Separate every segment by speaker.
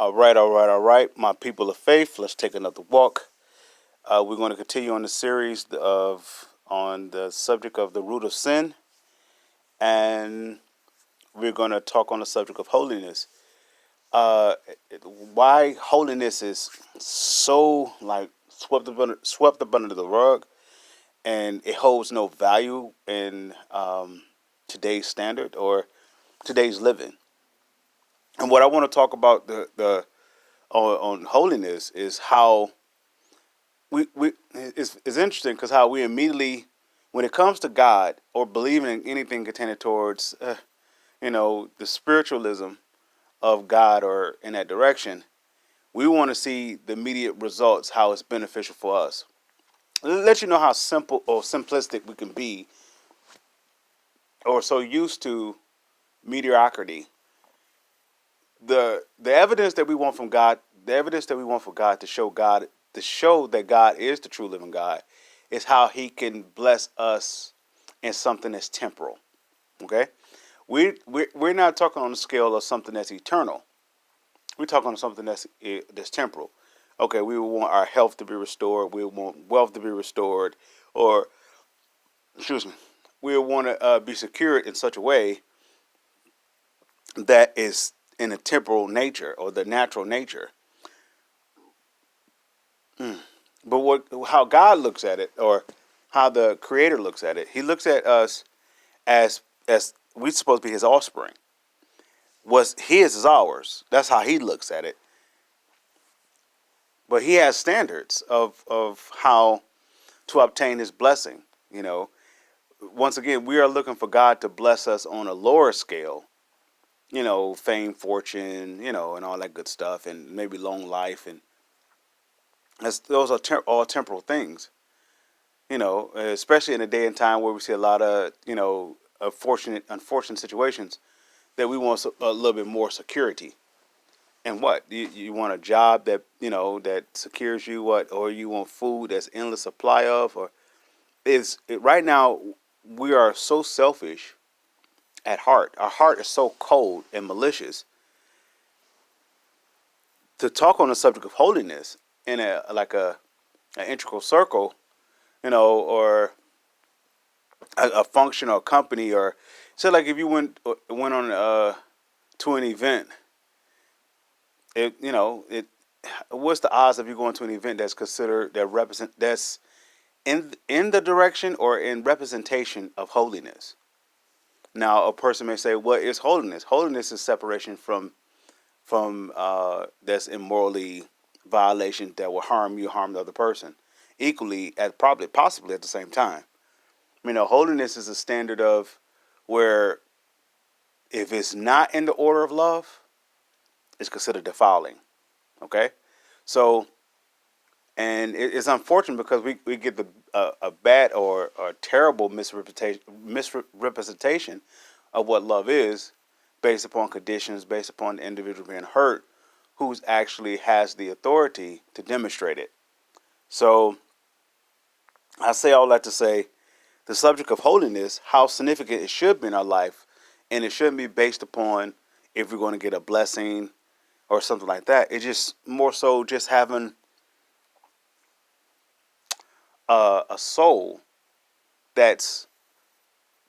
Speaker 1: All right. My people of faith, let's take another walk. We're going to continue on the series of on the subject of the root of sin, and we're going to talk on the subject of holiness. Uh, why holiness is so like swept up under the rug, and it holds no value in today's standard or today's living. And what I want to talk about the on holiness is how we it's interesting because how we immediately, when it comes to God or believing in anything contending towards the spiritualism of God or in that direction, we want to see the immediate results, how it's beneficial for us. Let you know how simple or simplistic we can be, or so used to mediocrity. The evidence that we want from God, the evidence that we want for God, to show that God is the true living God, is how He can bless us in something that's temporal. Okay, we're not talking on the scale of something that's eternal. We're talking on something that's temporal. Okay, we want our health to be restored. We want wealth to be restored, or excuse me, we want to be secured in such a way that is in a temporal nature or the natural nature. But how God looks at it, or how the Creator looks at it, He looks at us as we're supposed to be His offspring. What's His is ours. That's how He looks at it. But He has standards of how to obtain His blessing. You know, once again, we are looking for God to bless us on a lower scale. Fame, fortune, and all that good stuff, and maybe long life, and those are all temporal things. Especially in a day and time where we see a lot of unfortunate situations, that we want a little bit more security. And what you want a job that that secures you, or you want food that's endless supply of, or right now we are so selfish at heart. Our heart is so cold and malicious. To talk on the subject of holiness in an integral circle, or a function or a company, or so like if you went on to an event, it what's the odds of you going to an event that's considered that's in the direction or in representation of holiness? Now, a person may say, "What is holiness?" Holiness is separation from that's immorally violation that will harm you, harm the other person, equally at probably possibly at the same time. Holiness is a standard of where if it's not in the order of love, it's considered defiling. Okay, so it's unfortunate because we get a bad or terrible misrepresentation of what love is, based upon conditions, based upon the individual being hurt, who's actually has the authority to demonstrate it. So I say all that to say the subject of holiness, how significant it should be in our life, and it shouldn't be based upon if we're going to get a blessing or something like that. It's just more so just having a soul that's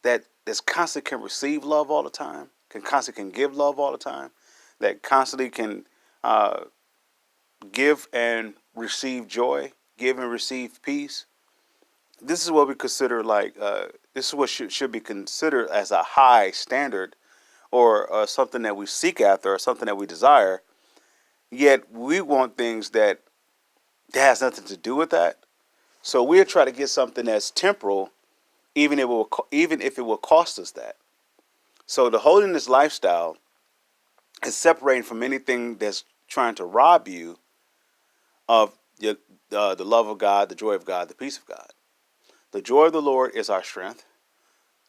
Speaker 1: that's constantly can receive love all the time, can constantly can give love all the time, that constantly can uh, give and receive joy, give and receive peace. This is what we consider this is what should be considered as a high standard, or something that we seek after, or something that we desire. Yet we want things that has nothing to do with that. So we'll try to get something that's temporal, even if it will cost us that. So the holiness lifestyle is separating from anything that's trying to rob you of the love of God, the joy of God, the peace of God. The joy of the Lord is our strength.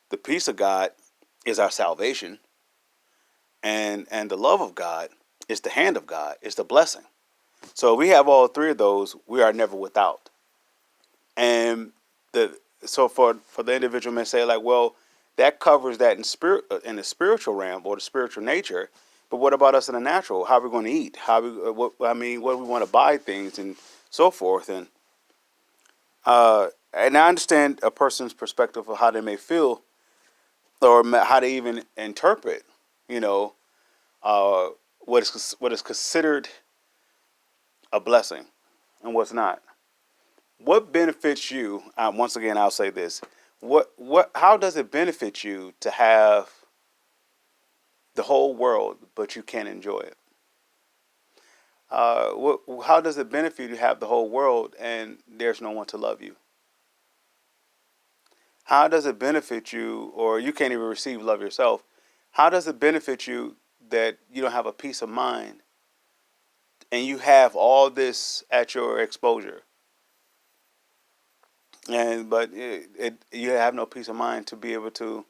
Speaker 1: The peace of God is our salvation, and the love of God is the hand of God, is the blessing. So if we have all three of those, we are never without. And for the individual may say, like, well, that covers that in the spiritual realm or the spiritual nature, But what about us in the natural? How are we going to eat? How we what what do we want to buy things and so forth? And I understand a person's perspective of how they may feel or how they even interpret, you know, uh, what is considered a blessing and what's not. What benefits you? Once again, I'll say this: how does it benefit you to have the whole world, but you can't enjoy it? How does it benefit you to have the whole world and there's no one to love you? How does it benefit you, or you can't even receive love yourself? How does it benefit you that you don't have a peace of mind and you have all this at your exposure, and but you have no peace of mind to be able to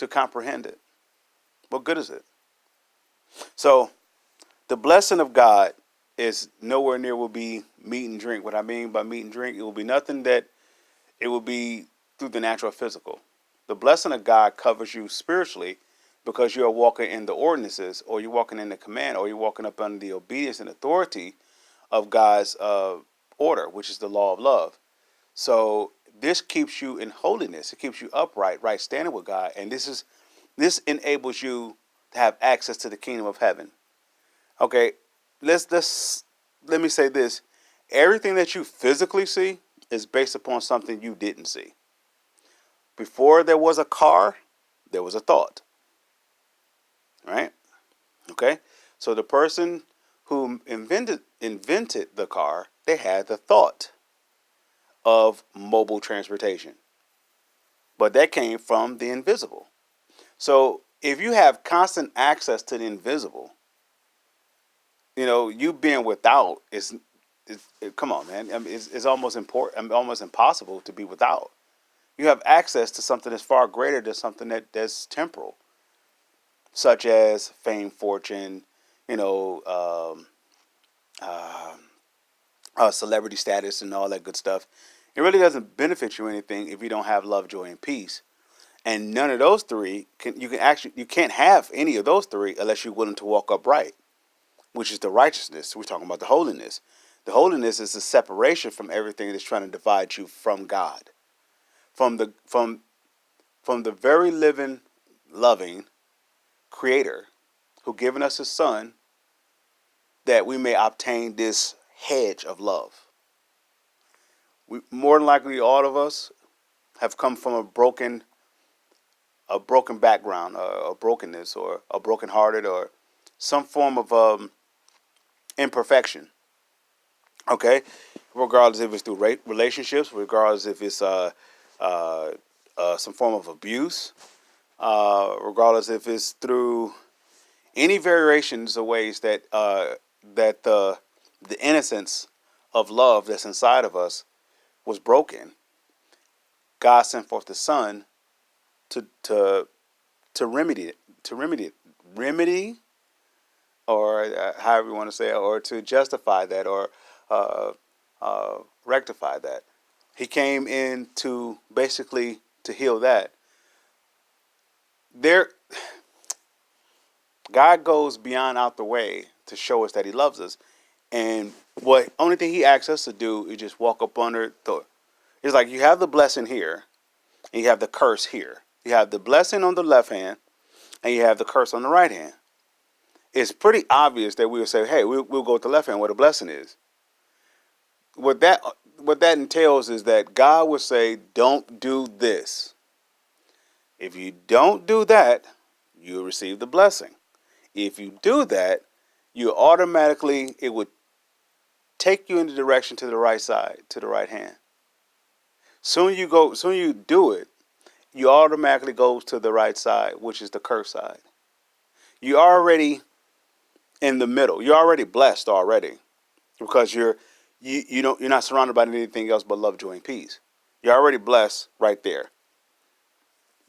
Speaker 1: comprehend it? What good is it? So the blessing of God is nowhere near will be meat and drink. What I mean by meat and drink, it will be nothing that it will be through the natural physical. The blessing of God covers you spiritually because you are walking in the ordinances, or you're walking in the command, or you're walking up under the obedience and authority of God's order, which is the law of love. So this keeps you in holiness. It keeps you upright, right standing with God, and this enables you to have access to the kingdom of heaven. Okay, let me say this: everything that you physically see is based upon something you didn't see. Before there was a car, there was a thought. Right? Okay? So the person who invented the car, they had the thought of mobile transportation. But that came from the invisible. So if you have constant access to the invisible, you being without come on, man. I mean, it's almost almost impossible to be without. You have access to something that's far greater than something that's temporal, such as fame, fortune, you know, celebrity status, and all that good stuff. It really doesn't benefit you anything if you don't have love, joy, and peace. And none of those three you can't have any of those three unless you're willing to walk upright, which is the righteousness. We're talking about the holiness. The holiness is the separation from everything that's trying to divide you from God, from the very living, loving Creator who given us His Son, that we may obtain this hedge of love. More than likely, all of us have come from a broken background, a brokenness, or a brokenhearted, or some form of imperfection. Okay, regardless if it's through relationships, regardless if it's some form of abuse, regardless if it's through any variations of ways that the innocence of love that's inside of us was broken. God sent forth the Son to remedy it, or however you want to say it, or to justify that, or rectify that. He came in to basically to heal that. God goes beyond out the way to show us that He loves us, and what only thing He asks us to do is just walk up under the. It's like you have the blessing here, and you have the curse here. You have the blessing on the left hand, and you have the curse on the right hand. It's pretty obvious that we would say, "Hey, we'll go with the left hand where the blessing is." What that entails is that God would say, "Don't do this. If you don't do that, you'll receive the blessing. If you do that, it would take you in the direction to the right side, to the right hand. Soon you do it, you automatically go to the right side, which is the curse side. You're already in the middle. You're already blessed already, because you're not surrounded by anything else but love, joy, and peace. You're already blessed right there.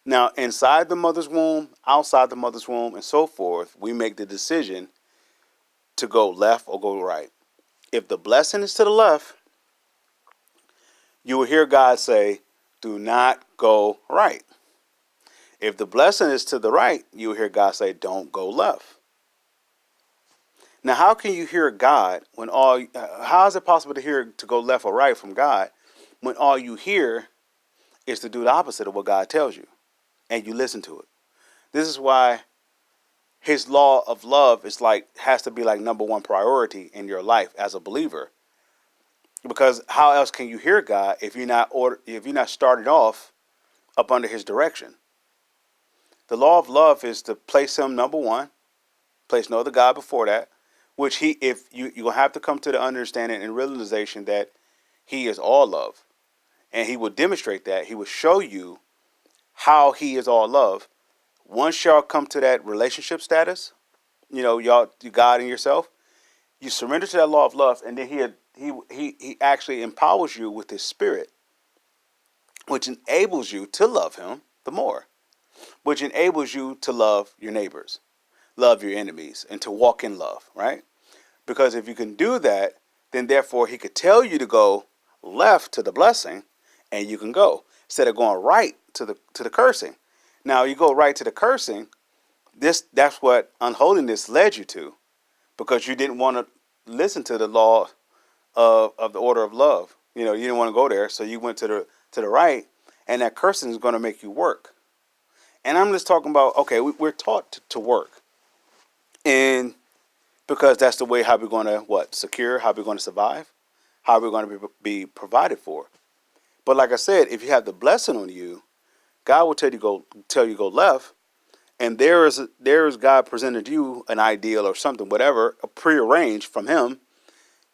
Speaker 1: Now, inside the mother's womb, outside the mother's womb, and so forth, we make the decision to go left or go right. If the blessing is to the left, you will hear God say, "Do not go right." If the blessing is to the right, you will hear God say, "Don't go left." Now, how can you hear God when all? How is it possible to go left or right from God when all you hear is to do the opposite of what God tells you, and you listen to it? This is why His law of love has to be like number one priority in your life as a believer. Because how else can you hear God if you're not starting off up under His direction? The law of love is to place Him number one, place no other God before that, which if you're gonna have to come to the understanding and realization that He is all love, and He will demonstrate that. He will show you how He is all love. Once y'all come to that relationship status, God and yourself, you surrender to that law of love, and then He actually empowers you with His Spirit, which enables you to love Him the more, which enables you to love your neighbors, love your enemies, and to walk in love, right? Because if you can do that, then therefore He could tell you to go left to the blessing, and you can go instead of going right to the cursing. Now you go right to the cursing. That's what unholiness led you to, because you didn't want to listen to the law of the order of love. You didn't want to go there, so you went to the right, and that cursing is going to make you work. And I'm just talking about, okay, we're taught to work, and because that's the way how we're going to secure, how we're going to survive, how we're going to be provided for. But like I said, if you have the blessing on you, God will tell you go left, and there is God presented you an ideal or something, whatever, prearranged from Him,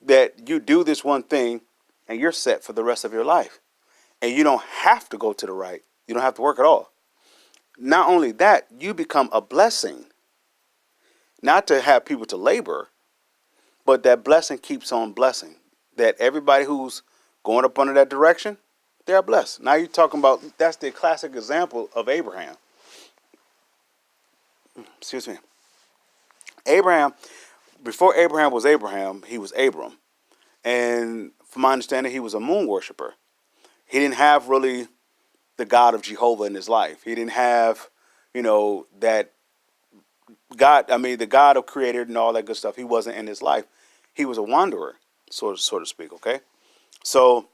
Speaker 1: that you do this one thing, and you're set for the rest of your life, and you don't have to go to the right. You don't have to work at all. Not only that, you become a blessing, not to have people to labor, but that blessing keeps on blessing. That everybody who's going up under that direction, they're blessed. Now you're talking about, that's the classic example of Abraham. Excuse me. Abraham, before Abraham was Abraham, he was Abram. And from my understanding, he was a moon worshiper. He didn't have really the God of Jehovah in his life. He didn't have, that God, the God of creator and all that good stuff. He wasn't in his life. He was a wanderer, so to speak, okay? So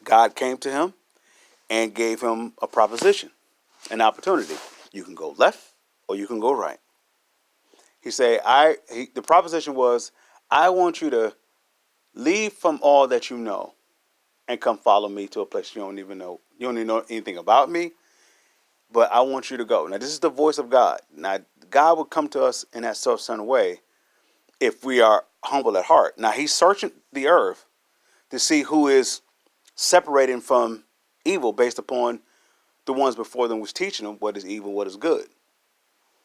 Speaker 1: God came to him and gave him a proposition, an opportunity. You can go left or you can go right. He said, the proposition was, I want you to leave from all that you know and come follow me to a place you don't even know. You don't even know anything about me, but I want you to go. Now, this is the voice of God. Now, God will come to us in that self-centered way if we are humble at heart. Now, He's searching the earth to see who is separating from evil based upon the ones before them was teaching them what is evil, what is good.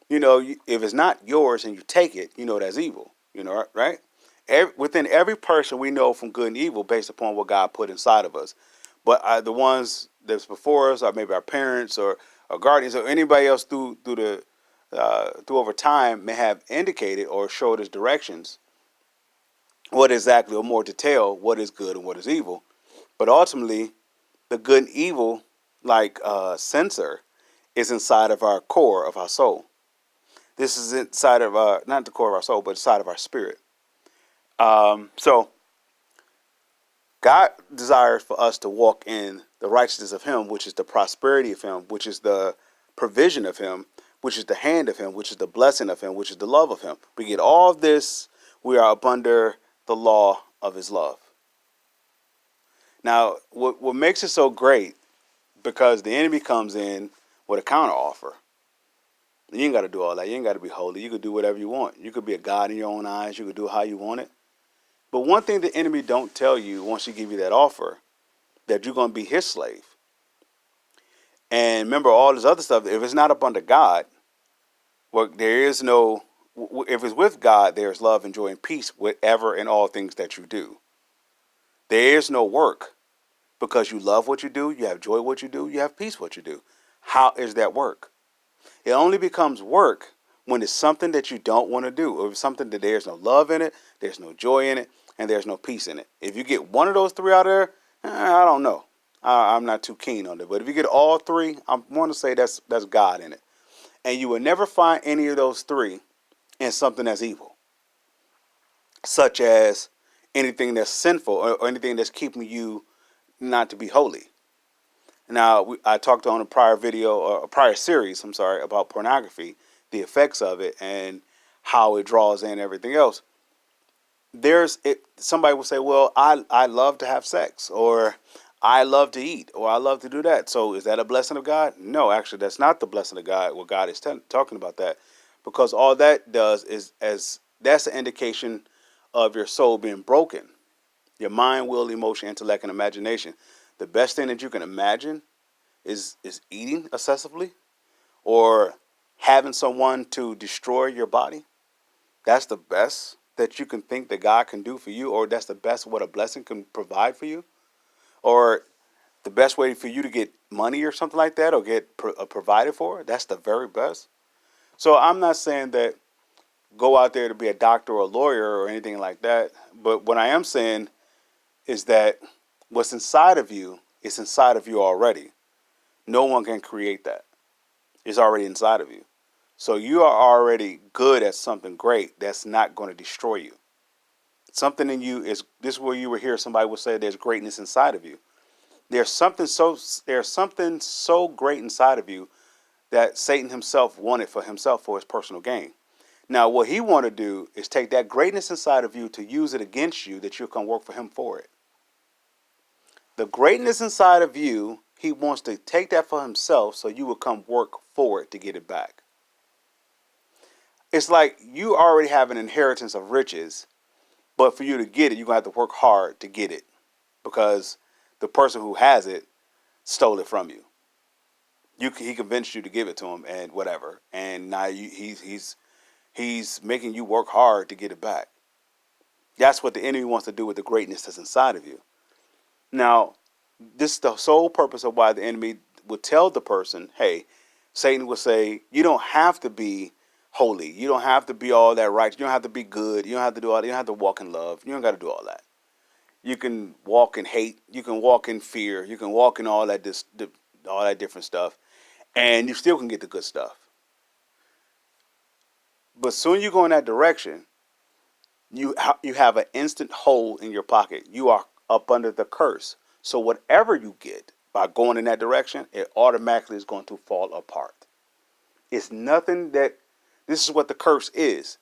Speaker 1: If it's not yours and you take it, that's evil. Right? Within every person, we know from good and evil based upon what God put inside of us. But the ones that's before us, or maybe our parents or guardians or anybody else through over time, may have indicated or showed us directions, what exactly, or more detail, what is good and what is evil. But ultimately, the good and evil, like sensor, is inside of our core of our soul. This is inside of not the core of our soul, but inside of our spirit. So God desires for us to walk in the righteousness of Him, which is the prosperity of Him, which is the provision of Him, which is the hand of Him, which is the blessing of Him, which is the love of Him. We get all of this. We are up under the law of His love. Now, what makes it so great, because the enemy comes in with a counter offer. You ain't got to do all that. You ain't got to be holy. You could do whatever you want. You could be a God in your own eyes. You could do how you want it. But one thing the enemy don't tell you once he give you that offer, that you're going to be his slave. And remember all this other stuff. If it's not up under God, well, there is no. If it's with God, there's love and joy and peace, whatever and all things that you do. There is no work, because you love what you do, you have joy what you do, you have peace what you do. How is that work? It only becomes work when it's something that you don't want to do, or it's something that there's no love in it, there's no joy in it, and there's no peace in it. If you get one of those three out of there, I don't know. I'm not too keen on it. But if you get all three, I want to say that's God in it. And you will never find any of those three in something that's evil. such as anything that's sinful or anything that's keeping you not to be holy. Now, I talked on a prior video or a prior series, I'm sorry, about pornography, the effects of it, and how it draws in everything else. Somebody will say, well, I love to have sex, or I love to eat, or I love to do that. So is that a blessing of God? No, actually, that's not the blessing of God. Well, God is talking about that, because all that does is, as that's an indication of your soul being broken, your mind, will, emotion, intellect, and imagination. The best thing that you can imagine is eating excessively, or having someone to destroy your body. That's the best that you can think that God can do for you, or that's the best what a blessing can provide for you, or the best way for you to get money or something like that, or get provided for. That's the very best. So I'm not saying that go out there to be a doctor or a lawyer or anything like that, but what I am saying is that what's inside of you is inside of you already. No one can create that. It's already inside of you. So you are already good at something great that's not going to destroy you. Something in you is this is where you will hear somebody will say there's greatness inside of you. There's something so great inside of you that Satan himself wanted for himself for his personal gain. Now what he want to do is take that greatness inside of you to use it against you, that you'll come work for him for it. The greatness inside of you, he wants to take that for himself so you will come work for it to get it back. It's like you already have an inheritance of riches, but for you to get it, you're going to have to work hard to get it, because the person who has it stole it from you. He convinced you to give it to him and whatever, and now he's making you work hard to get it back. That's what the enemy wants to do with the greatness that's inside of you. Now, this is the sole purpose of why the enemy would tell the person, hey, Satan would say, you don't have to be holy. You don't have to be all that righteous. You don't have to be good. You don't have to do all that. You don't have to walk in love. You don't got to do all that. You can walk in hate. You can walk in fear. You can walk in all that all that different stuff, and you still can get the good stuff. But soon you go in that direction, you have an instant hole in your pocket. You are up under the curse. So whatever you get by going in that direction, it automatically is going to fall apart. It's nothing that, this is what the curse is.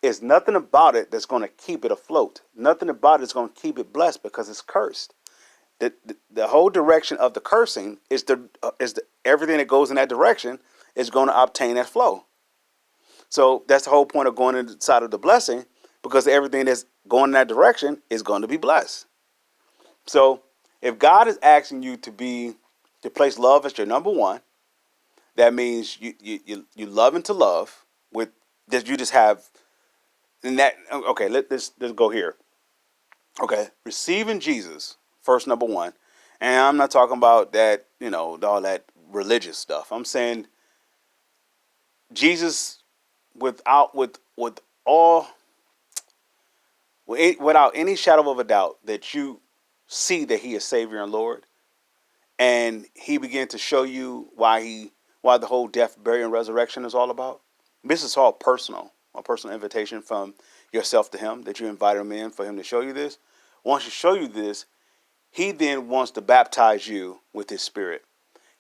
Speaker 1: It's nothing about it that's going to keep it afloat. Nothing about it is going to keep it blessed, because it's cursed. The whole direction of the cursing is everything that goes in that direction is going to obtain that flow. So that's the whole point of going inside of the blessing, because everything that's going in that direction is going to be blessed. So if God is asking you to place love as your number one, that means you love and to love with that you just have. And that, okay, let's go here. Okay, receiving Jesus first, number one, and I'm not talking about that, all that religious stuff. I'm saying Jesus with all without any shadow of a doubt that you see that He is Savior and Lord, and He began to show you why the whole death, burial, and resurrection is all about. This is all personal, a personal invitation from yourself to Him, that you invited Him in for Him to show you this. Once He show you this, He then wants to baptize you with His Spirit.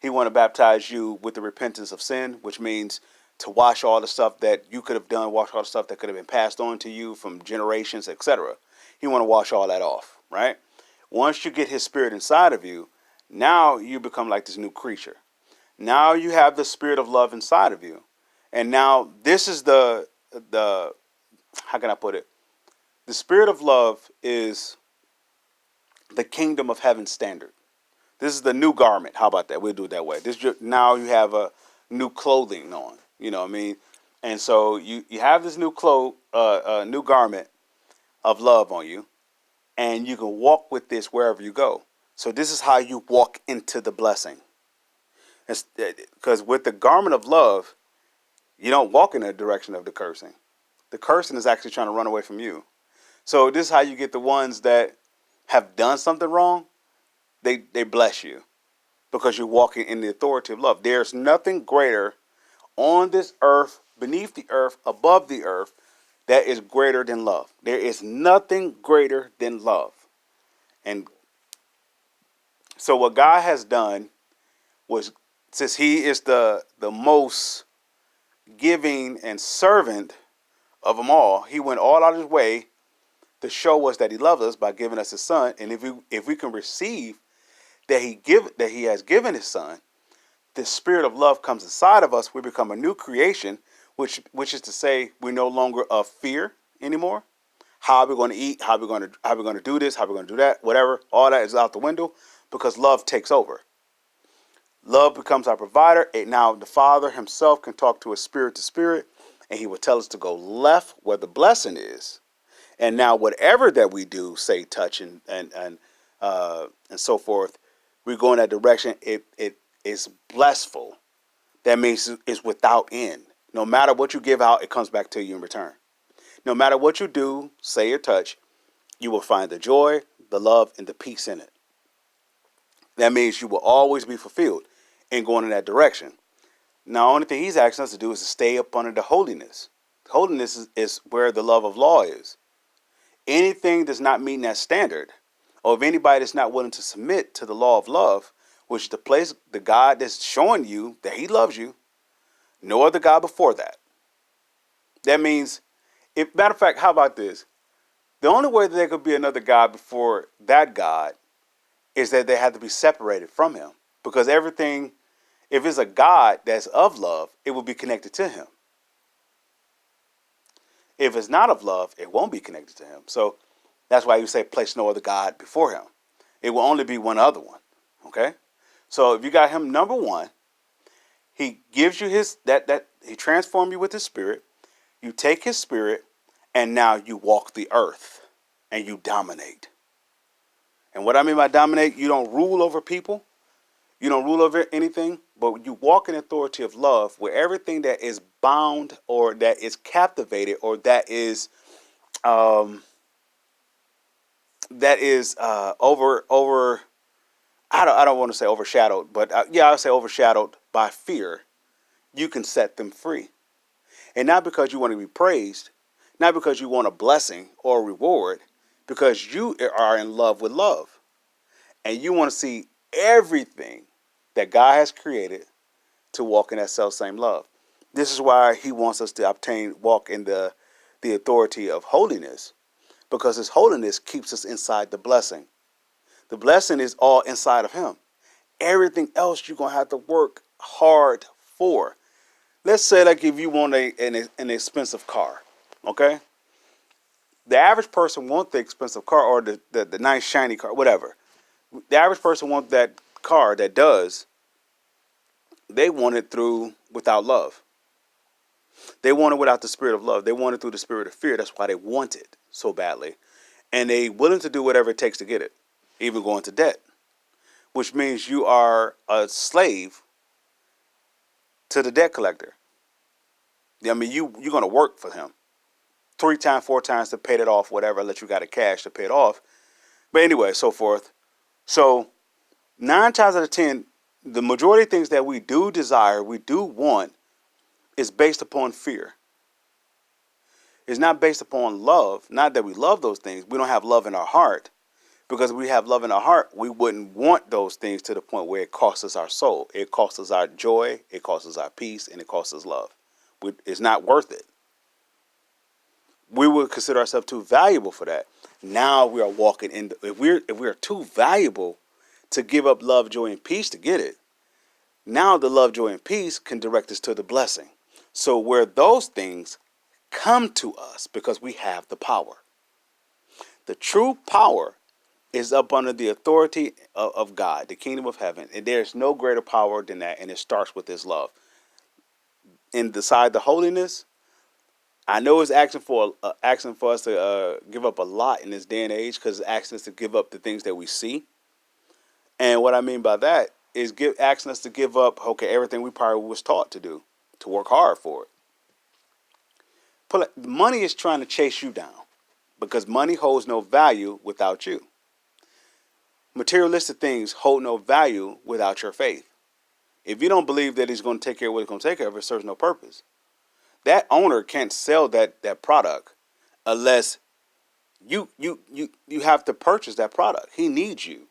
Speaker 1: He wants to baptize you with the repentance of sin, which means to wash all the stuff that you could have done, wash all the stuff that could have been passed on to you from generations, etc. He want to wash all that off, right? Once you get His Spirit inside of you, now you become like this new creature. Now you have the Spirit of love inside of you. And now this is the how can I put it? The Spirit of love is the kingdom of heaven standard. This is the new garment. How about that? We'll do it that way. Now you have a new clothing on. You know what I mean? And so you have this new new garment of love on you, and you can walk with this wherever you go. So this is how you walk into the blessing. Because with the garment of love, you don't walk in the direction of the cursing. The cursing is actually trying to run away from you. So this is how you get the ones that have done something wrong. They bless you because you're walking in the authority of love. There's nothing greater on this earth, beneath the earth, above the earth, That is greater than love. There is nothing greater than love. And so what God has done was, since he is the most giving and servant of them all, he went all out of his way to show us that he loves us by giving us his son. And if we can receive that he has given his son, the spirit of love comes inside of us. We become a new creation, which is to say, we're no longer of fear anymore. How are we going to eat? How are we going to do this? How are we going to do that? Whatever. All that is out the window because love takes over. Love becomes our provider. And now the Father himself can talk to us spirit to spirit, and he will tell us to go left where the blessing is. And now whatever that we do, say, touch, and so forth, we go in that direction. It is blessful. That means it's without end. No matter what you give out, it comes back to you in return. No matter what you do, say or touch, you will find the joy, the love, and the peace in it. That means you will always be fulfilled in going in that direction. Now, the only thing he's asking us to do is to stay up under the holiness. Holiness is where the love of law is. Anything that's not meeting that standard, or if anybody that's not willing to submit to the law of love, which is the place, the God that's showing you that he loves you, no other God before that. That means, if matter of fact, how about this? The only way that there could be another God before that God is that they have to be separated from him. Because everything, if it's a God that's of love, it will be connected to him. If it's not of love, it won't be connected to him. So that's why you say place no other God before him. It will only be one other one. Okay? So if you got him number one, he gives you his, that he transforms you with his spirit. You take his spirit, and now you walk the earth and you dominate. And what I mean by dominate, you don't rule over people. You don't rule over anything, but you walk in authority of love, where everything that is bound or that is captivated or that is over. I don't want to say overshadowed, but I'll say overshadowed by fear. You can set them free, and not because you want to be praised, not because you want a blessing or a reward, because you are in love with love, and you want to see everything that God has created to walk in that self-same love. This is why he wants us to walk in the authority of holiness, because his holiness keeps us inside the blessing. The blessing is all inside of him. Everything else you're going to have to work hard for. Let's say, like, if you want an expensive car, okay? The average person wants the expensive car or the nice shiny car, whatever. The average person wants that car that does. They want it without love. They want it without the spirit of love. They want it through the spirit of fear. That's why they want it so badly. And they willing to do whatever it takes to get it, even going to debt, which means you are a slave to the debt collector. I mean, you're going to work for him 3 times, 4 times to pay it off, whatever, unless you got a cash to pay it off. But anyway, so forth. So 9 times out of 10, the majority of things that we do desire, we do want, is based upon fear. It's not based upon love. Not that we love those things. We don't have love in our heart. Because if we have love in our heart, we wouldn't want those things to the point where it costs us our soul. It costs us our joy, it costs us our peace, and it costs us love. It's not worth it. We would consider ourselves too valuable for that. Now we are walking in. If we're too valuable to give up love, joy, and peace to get it, now the love, joy, and peace can direct us to the blessing. So where those things come to us because we have the power. The true power is up under the authority of God, the kingdom of heaven. And there's no greater power than that, and it starts with his love. Inside the holiness, I know it's asking for us to give up a lot in this day and age, because it's asking us to give up the things that we see. And what I mean by that is asking us to give up, everything we probably was taught to do, to work hard for it. Money is trying to chase you down, because money holds no value without you. Materialistic things hold no value without your faith. If you don't believe that he's going to take care of what he's going to take care of, it serves no purpose. that owner can't sell that product unless you have to purchase that product. He needs you.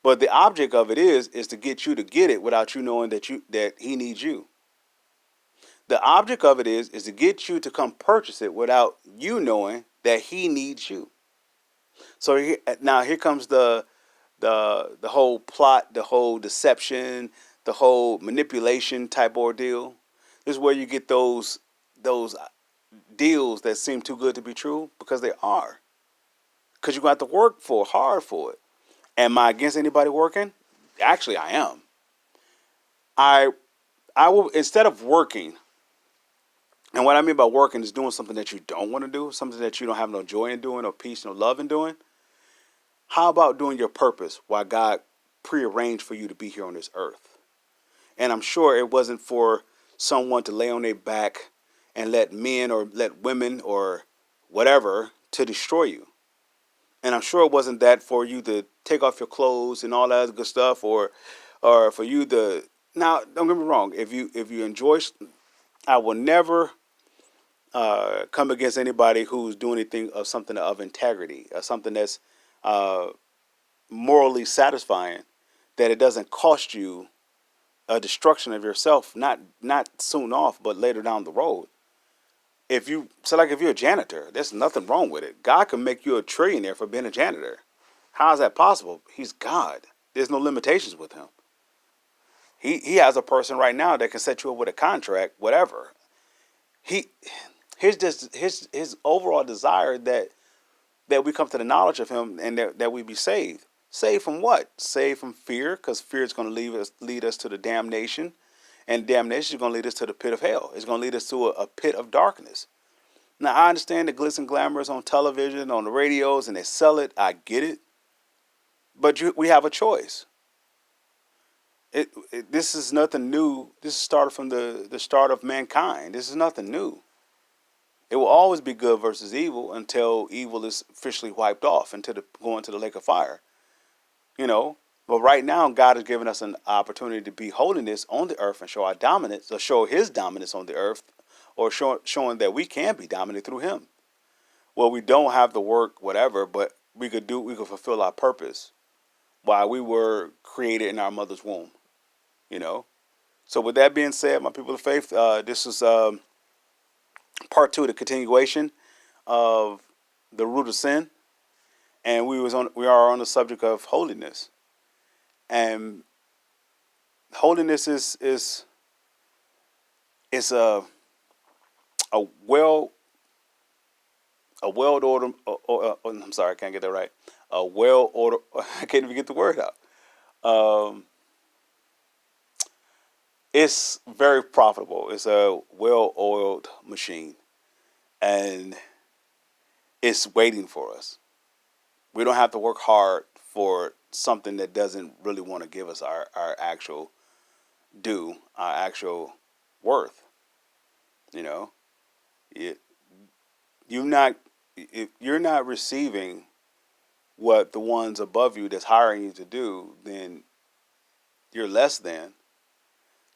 Speaker 1: But the object of it is to get you to get it without you knowing that he needs you. The object of it is to get you to come purchase it without you knowing that he needs you. So now here comes the whole plot, the whole deception, the whole manipulation type ordeal. This is where you get those deals that seem too good to be true, because they are. Because you're going to have to work hard for it. Am I against anybody working? Actually, I am. I I will, instead of working, and what I mean by working is doing something that you don't want to do, something that you don't have no joy in doing, or peace, no love in doing. How about doing your purpose while God prearranged for you to be here on this earth? And I'm sure it wasn't for someone to lay on their back and let men or let women or whatever to destroy you. And I'm sure it wasn't that for you to take off your clothes and all that good stuff, or for you to. Now, don't get me wrong. If you enjoy, I will never come against anybody who's doing anything of something of integrity, or something that's uh, morally satisfying, that it doesn't cost you a destruction of yourself, not soon off, but later down the road. If you're a janitor, there's nothing wrong with it. God can make you a trillionaire for being a janitor. How is that possible? He's God. There's no limitations with him. He has a person right now that can set you up with a contract, whatever. He his overall desire that we come to the knowledge of him, and that we be saved. Saved from what? Saved from fear, because fear is going to lead us to the damnation, and damnation is going to lead us to the pit of hell. It's going to lead us to a pit of darkness. Now, I understand the glitz and glamour is on television, on the radios, and they sell it. I get it. But we have a choice. This is nothing new. This started from the start of mankind. This is nothing new. It will always be good versus evil until evil is officially wiped off, until going to the lake of fire. You know, but right now God has given us an opportunity to be holiness on the earth and show our dominance, or show his dominance on the earth, or showing that we can be dominant through him. Well, we don't have to work whatever, but we could fulfill our purpose while we were created in our mother's womb, you know. So with that being said, my people of faith, this is part two, the continuation of the root of sin, and we are on the subject of holiness. And holiness is a well ordered. I'm sorry, I can't get that right. A well ordered. I can't even get the word out. It's very profitable. It's a well oiled machine, and it's waiting for us. We don't have to work hard for something that doesn't really want to give us our actual due, our actual worth. You know, it, you're not if you're not receiving what the ones above you that's hiring you to do, then you're less than.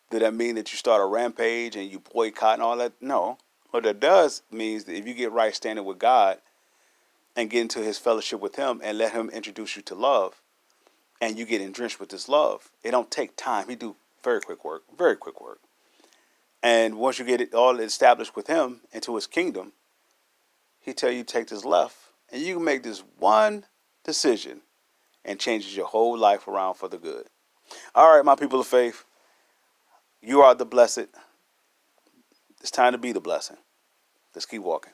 Speaker 1: Did that mean that you start a rampage and you boycott and all that? No. What that does means that if you get right standing with God and get into his fellowship with him and let him introduce you to love, and you get drenched with this love, it don't take time. He do very quick work, very quick work. And once you get it all established with him into his kingdom, he tell you take this left, and you can make this one decision and changes your whole life around for the good. All right, my people of faith, you are the blessed. It's time to be the blessing. Let's keep walking.